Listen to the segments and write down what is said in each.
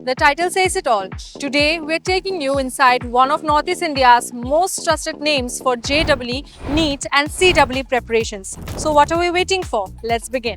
The title says it all. Today, we're taking you inside one of Northeast India's most trusted names for JEE, NEET, and CEE preparations. So, what are we waiting for? Let's begin.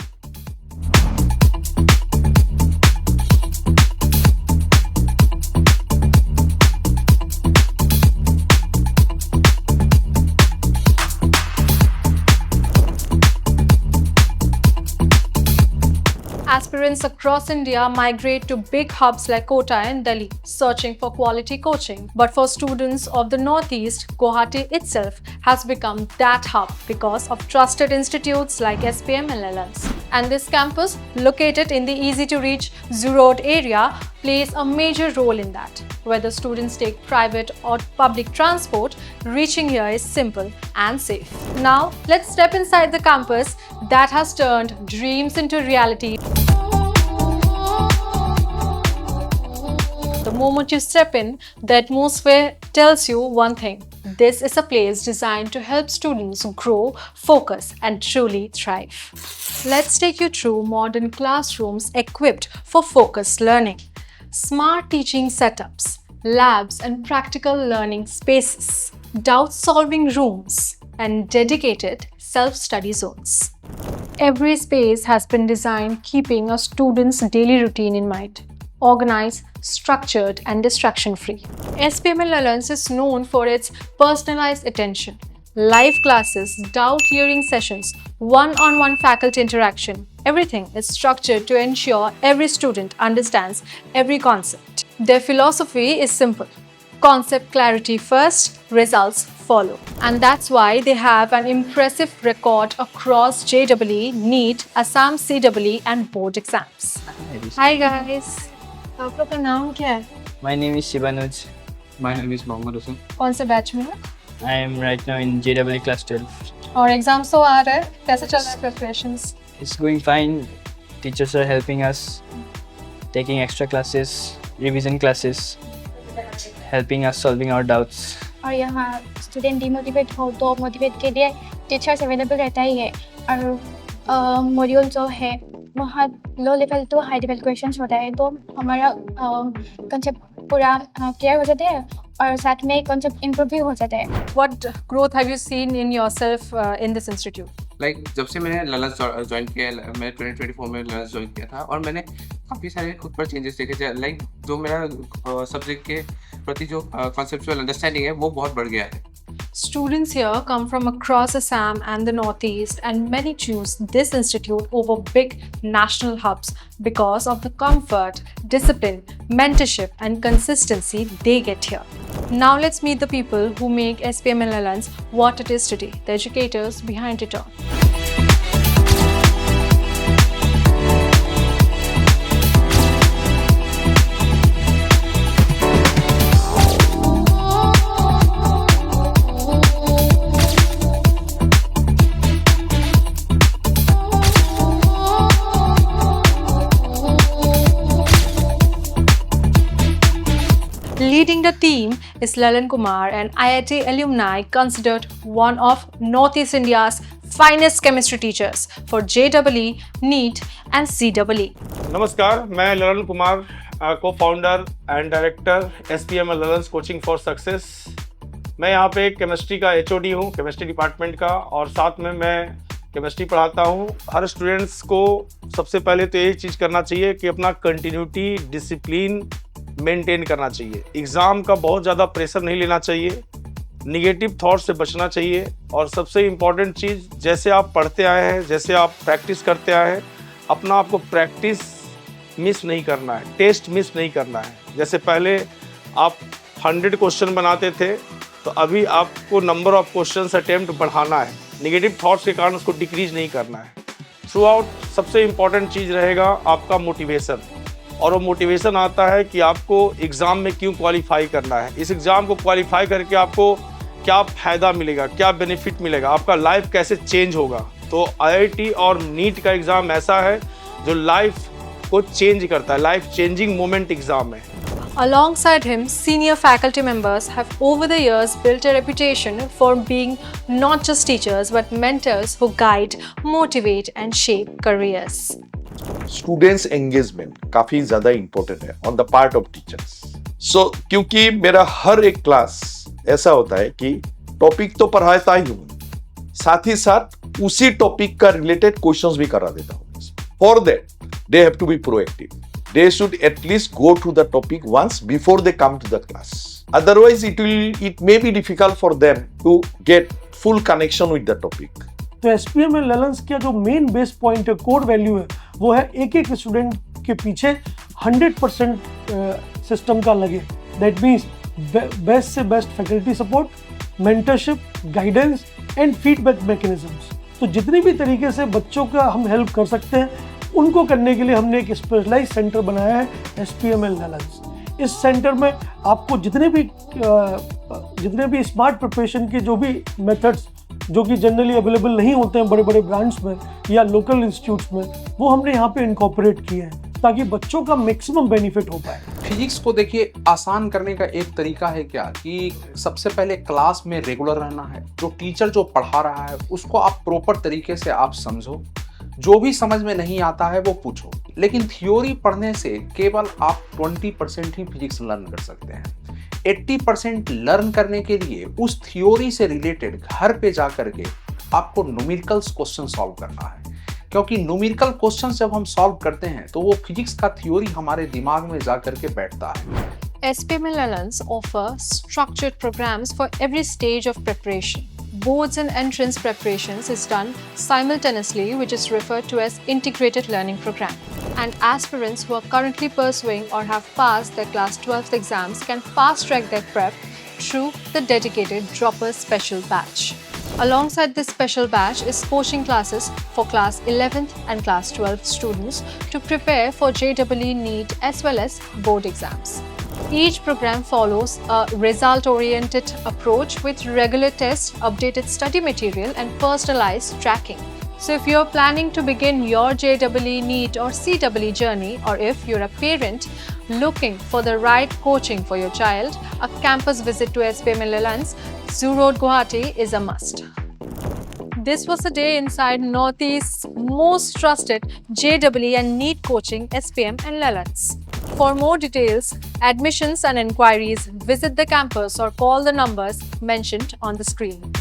Aspirants across India migrate to big hubs like Kota and Delhi, searching for quality coaching. But for students of the Northeast, Guwahati itself has become that hub because of trusted institutes like SPM and LLMs. And this campus, located in the easy-to-reach Zoo Road area, plays a major role in that. Whether students take private or public transport, reaching here is simple and safe. Now, let's step inside the campus that has turned dreams into reality. The moment you step in, the atmosphere tells you one thing. This is a place designed to help students grow, focus, and truly thrive. Let's take you through modern classrooms equipped for focused learning, smart teaching setups, labs and practical learning spaces, doubt-solving rooms, and dedicated self-study zones. Every space has been designed keeping a student's daily routine in mind. Organized, structured, and distraction-free. SPML Alliance is known for its personalized attention, live classes, doubt-clearing sessions, one-on-one faculty interaction. Everything is structured to ensure every student understands every concept. Their philosophy is simple. Concept clarity first, results follow. And that's why they have an impressive record across JEE, NEET, Assam CEE and board exams. Hi guys! आप लोग का नाम क्या है? My name is Shibanuj. My name is Mohammad Hussain. कौन से batch में हो? I am right now in JEE class 12. और एग्जाम्स तो आ रहे हैं, कैसे चल रहा है preparations? It's going fine. Teachers are helping us, taking extra classes, revision classes, helping us solving our doubts. और यहाँ स्टूडेंट डिमोटिवेट हो तो मोटिवेट के लिए टीचर्स अवेलेबल रहता ही है और मॉड्यूल जो है वहाँ low level to high level questions होता है तो हमारा कंसेप्ट पूरा क्लियर हो जाता है और साथ में कंसेप्ट इम्प्रूव भी हो जाता है. What growth have you seen in yourself in this institute? जब से मैंने ललस ज्वाइन किया, मैं 2024 में ललस ज्वाइन किया था और मैंने काफ़ी सारे खुद पर चेंजेस देखे थे. जो मेरा सब्जेक्ट के प्रति जो कॉन्सेप्चुअल अंडरस्टैंडिंग है वो बहुत बढ़ गया है. Students here come from across Assam and the Northeast, and many choose this institute over big national hubs because of the comfort, discipline, mentorship, and consistency they get here. Now let's meet the people who make SPML Alliance what it is today, the educators behind it all. Leading the team is Lalan Kumar, an IIT alumni considered one of Northeast India's finest chemistry teachers for JEE, NEET and CEE. नमस्कार, मैं Lalan Kumar, co-founder and director SPML Alliance coaching for success. मैं यहाँ पे chemistry का HOD हूँ, chemistry department का, और साथ में मैं केमिस्ट्री पढ़ाता हूँ. हर स्टूडेंट्स को सबसे पहले तो यही चीज़ करना चाहिए कि अपना कंटिन्यूटी, डिसिप्लिन मेंटेन करना चाहिए. एग्ज़ाम का बहुत ज़्यादा प्रेशर नहीं लेना चाहिए, निगेटिव थॉट से बचना चाहिए, और सबसे इम्पॉर्टेंट चीज़, जैसे आप पढ़ते आए हैं, जैसे आप प्रैक्टिस करते आए हैं, अपना आपको प्रैक्टिस मिस नहीं करना है, टेस्ट मिस नहीं करना है. जैसे पहले आप 100 क्वेश्चन बनाते थे तो अभी आपको नंबर ऑफ क्वेश्चन अटेम्प्ट बढ़ाना है. निगेटिव थॉट्स के कारण उसको डिक्रीज नहीं करना है. थ्रू आउट सबसे इम्पॉर्टेंट चीज़ रहेगा आपका मोटिवेशन, और वो मोटिवेशन आता है कि आपको एग्ज़ाम में क्यों क्वालिफाई करना है, इस एग्ज़ाम को क्वालिफाई करके आपको क्या फ़ायदा मिलेगा, क्या बेनिफिट मिलेगा, आपका लाइफ कैसे चेंज होगा. तो IIT और नीट का एग्ज़ाम ऐसा है जो लाइफ को चेंज करता है, लाइफ चेंजिंग मोमेंट एग्ज़ाम है. Alongside him, senior faculty members have over the years built a reputation for being not just teachers but mentors who guide, motivate, and shape careers. Students engagement काफी ज्यादा important है on the part of teachers. So क्योंकि मेरा हर एक class ऐसा होता है कि टॉपिक तो पढ़ाता ही हूं, साथ ही साथ उसी टॉपिक का रिलेटेड क्वेश्चंस भी करा देता हूं। For that they have to be proactive, they should at least go to the topic once before they come to the class. Otherwise it may be difficult for them to get full connection with the topic. तो SPM and ललन्स का जो main base point है, core value है, वो है एक एक student के पीछे 100% सिस्टम का लगे। दैट मीन्स बेस्ट से best faculty support, mentorship, guidance and feedback mechanisms. तो जितनी भी तरीके से बच्चों का हम हेल्प कर सकते हैं उनको करने के लिए हमने एक स्पेशलाइज सेंटर बनाया है SPM एंड ललन्स। इस सेंटर में आपको जितने भी स्मार्ट प्रिपरेशन के जो भी मेथड्स जो कि जनरली अवेलेबल नहीं होते हैं बड़े बड़े ब्रांड्स में या लोकल इंस्टीट्यूट्स में, वो हमने यहाँ पे इनकॉर्पोरेट किए हैं ताकि बच्चों का मैक्सिमम बेनिफिट हो पाए। फिजिक्स को देखिए आसान करने का एक तरीका है क्या कि सबसे पहले क्लास में रेगुलर रहना है। जो टीचर जो पढ़ा रहा है उसको आप प्रॉपर तरीके से आप समझो, जो भी समझ में नहीं आता है वो पूछो। लेकिन थ्योरी पढ़ने से केवल आप 20% ही फिजिक्स लर्न कर सकते हैं। 80% लर्न करने के लिए उस थ्योरी से रिलेटेड घर पे जा करके आपको न्यूमेरिकल्स क्वेश्चन सॉल्व करना है, क्योंकि न्यूमेरिकल क्वेश्चन जब हम सॉल्व करते हैं तो वो फिजिक्स का थ्योरी हमारे दिमाग में जा करके बैठता है। SPM and Lallans offer structured programs for every stage of preparation. Boards and entrance preparations is done simultaneously, which is referred to as integrated learning program. And aspirants who are currently pursuing or have passed their class 12th exams can fast track their prep through the dedicated Droppers Special Batch. Alongside this special batch is coaching classes for class 11th and class 12th students to prepare for JEE NEET as well as board exams. Each program follows a result-oriented approach with regular tests, updated study material and personalized tracking. So if you're planning to begin your JEE NEET or CEE journey, or if you're a parent looking for the right coaching for your child, a campus visit to SPM and Lallans, Zoo Road, Guwahati is a must. This was a day inside Northeast's most trusted JEE and NEET coaching, SPM and Lallans. For more details, admissions and inquiries, visit the campus or call the numbers mentioned on the screen.